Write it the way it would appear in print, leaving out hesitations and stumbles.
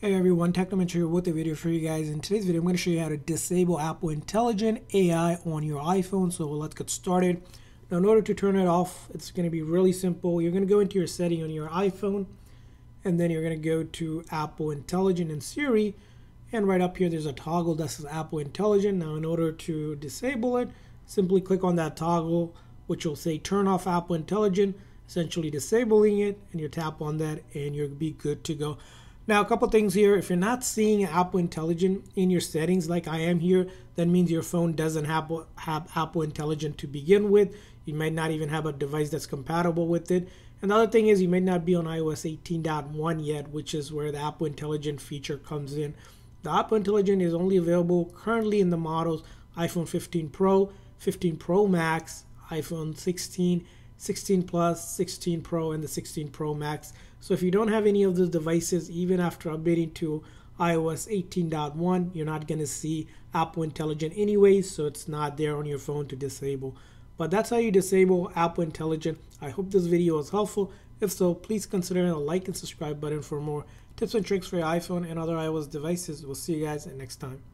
Hey everyone, Technomentary here with a video for you guys. In today's video, I'm going to show you how to disable Apple Intelligent AI on your iPhone. So let's get started. Now, in order to turn it off, it's going to be really simple. You're going to go into your setting on your iPhone, and then you're going to go to Apple Intelligent and Siri. And right up here, there's a toggle that says Apple Intelligent. Now, in order to disable it, simply click on that toggle, which will say turn off Apple Intelligent, essentially disabling it, and you tap on that and you'll be good to go. Now, a couple things here. If you're not seeing Apple Intelligent in your settings like I am here, that means your phone doesn't have Apple Intelligent to begin with. You might not even have a device that's compatible with it. And the other thing is you might not be on iOS 18.1 yet, which is where the Apple Intelligent feature comes in. The Apple Intelligent is only available currently in the models iPhone 15 Pro, 15 Pro Max, iPhone 16, 16 Plus, 16 Pro, and the 16 Pro Max. So if you don't have any of those devices, even after updating to iOS 18.1, you're not going to see Apple Intelligent anyways, so it's not there on your phone to disable. But that's how you disable Apple Intelligent. I hope this video was helpful. If so, please consider the like and subscribe button for more tips and tricks for your iPhone and other iOS devices. We'll see you guys next time.